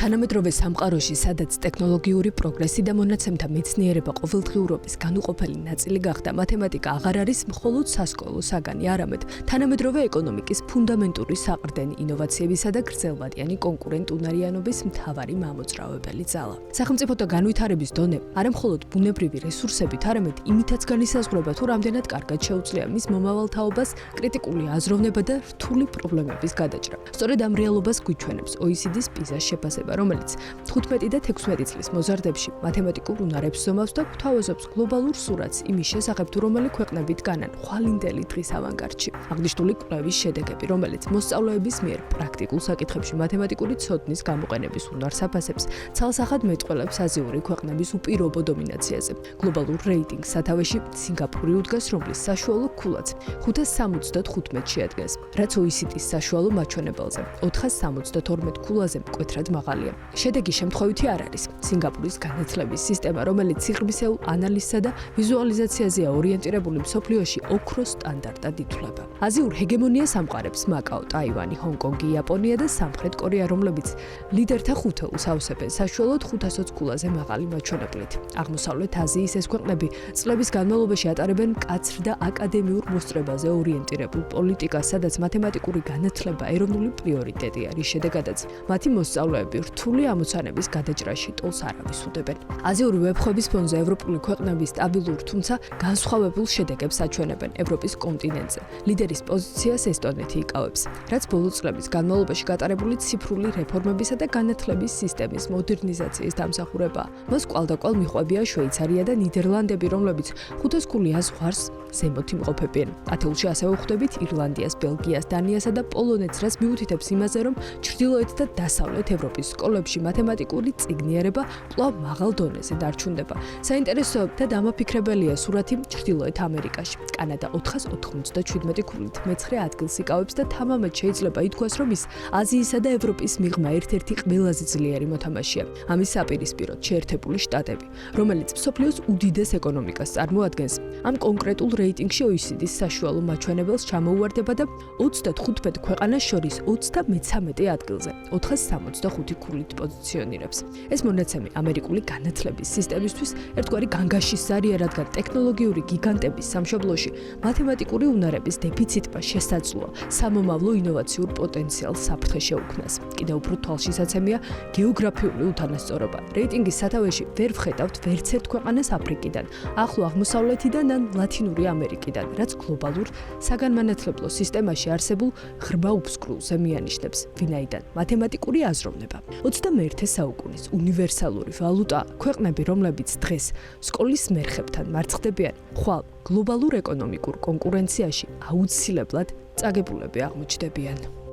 თანამედროვე სამყაროში, სადაც ტექნოლოგიური პროგრესი და მონაცემთა მეცნიერება ყოველდღიურობის განუყოფელი ნაწილი გახდა, მათემატიკა აღარ არის მხოლოდ სასკოლო საგანი, არამედ თანამედროვე ეკონომიკის ფუნდამენტური საყრდენი ინოვაციებისა და გრძელვადიანი კონკურენტუნარიანობის მთავარი მამოძრავებელი ძალა. სახელმწიფოთა განვითარების დონე არა მხოლოდ ბუნებრივი რესურსებით, არამედ იმითაც განისაზღვრება, თუ რამდენად კარგად შეუძლია მის მომავალთაობას კრიტიკული აზროვნება და რთული პრობლემების გადაჭრა. სწორედ ამ რეალობას გვიჩვენებს OECD-ის PISA-ს შეფასება, რომელიც 15 და 16 წლის მოზარდებში მათემატიკურ უნარებს ზომავს და გვთავაზობს გლობალურ სურათს იმის შესახებ, თუ რომელი ქვეყნები დგანან ხვალინდელი დღის ავანგარდში. აღნიშნული კვლევის შედეგები, რომელიც მოსწავლეების მიერ პრაქტიკულ საკითხებში მათემატიკური ცოდნის გამოყენების უნარს აფასებს, ცალსახად მეტყველებს აზიური ქვეყნების უპირობო დომინაციაზე. გლობალურ რეიტინგს სათავეში სინგაპური უდგას, რომლის საშუალო ქულაც 575-ში ადგას, რაც OECD-ის საშუალო მაჩვენებელზე 472 ქულაზე მკვეთრად მაღალია. შედეგი შემთხვევითი არ არის. სინგაპურის განათლების სისტემა, რომელიც სიღრმისეულ ანალიზსა და ვიზუალიზაციაზეა ორიენტირებული, მსოფლიოში ოქროს სტანდარტად ითვლება. აზიურ ჰეგემონიას ამყარებს მაკაო, ტაივანი, ჰონკონგი, იაპონია და სამხრეთ კორეა, რომლებიც ლიდერთა ხუთეულს ავსებენ საშუალოდ 520 ქულაზე მაღალი მაჩვენებლით. აღმოსავლეთ აზიის ეს ქვეყნები წლების განმავლობაში ატარებენ მკაცრ და აკადემიურ მოსწრებაზე ორიენტირებულ პოლიტიკას, სადაც მათემატიკური განათლება ეროვნული პრიორიტეტი არის. შედეგადაც მათი მოსწავლეები რთული ამოცანების გადაჭრაში ტოლს არავის უდებენ. აზიური ვებხვების ფონზე ევროპული ქვეყნები სტაბილურ, თუმცა განსხვავებულ შედეგებს აჩვენებენ ევროპის კონტინენტზე. ლიდერის პოზიციას ესტონეთი იკავებს, რაც ბოლო წლების განმავლობაში გატარებული ციფრული რეფორმებისა და განათლების სისტემის მოდერნიზაციის დამსახურებაა. მას კვალდაკვალ მიჰყვებია შვეიცარია და ნიდერლანდები, რომლებიც 500 ქულიან ზღვარს ზემოთ იმყოფებიან. ათეულში ასევე ვხვდებით ირლანდიას, ბელგიას, დანიასა და პოლონეთს, რაც მიუთითებს იმაზე, რომ ჩრდილოეთ და დასავლეთ ევროპის სკოლებში მათემატიკური წიგნიერება კვლავ მაღალ დონეზე დარჩუნდება. საინტერესო და დამაფიქრებელია სურათი ჩრდილოეთ ამერიკაში. კანადა 497 ქულით მეცხრე ადგილს იკავებს და თამამად შეიძლება ითქვას, რომ ის აზიისა და ევროპის მიღმა ერთ-ერთი ყველაზე ძლიერი მოთამაშეა. ამის საპირისპიროდ შეერთებული შტატები, რომელიც მსოფლიოს უდიდეს ეკონომიკას წარმოადგენს, ამ კონკრეტულ რეიტინგში OECD-ის საშუალო მაჩვენებელს ჩამოუვარდება და 35 ქვეყანას შორის 33 ადგილზე 465 ქულით პოზიციონირებს. ეს მონაცემი ამერიკული განათლების სისტემისთვის ერთგვარი განგაშისარია, რადგან ტექნოლოგიური გიგანტების სამშობლოში მათემატიკური უნარების დეფიციტმა შესაძლოა სამომავლო ინოვაციურ პოტენციალს საფრთხე შეუქმნას. კიდევ უფრო თვალშისაცემია გეოგრაფიული უთანასწორობა. რეიტინგის სათავეში ვერ ვხედავთ ვერც ერთ ქვეყანას აფრიკიდან, ახლო აღმოსავლეთიდან ან ლათინური ამერიკიდან, რაც გლობალურ საგანმანათლებლო სისტემაში არსებულ ღრმა უფსკრულზე მიანიშნებს, ვინაიდან მათემატიკური აზროვნება 21 საუკუნის უნივერსალური ვალუტა. ქვეყნები, რომლებიც დღეს სკოლის მერხებთან მარცხდებიან, ხვალ გლობალურ ეკონომიკურ კონკურენციაში აუცილებლად წაგებულები აღმოჩნდებიან.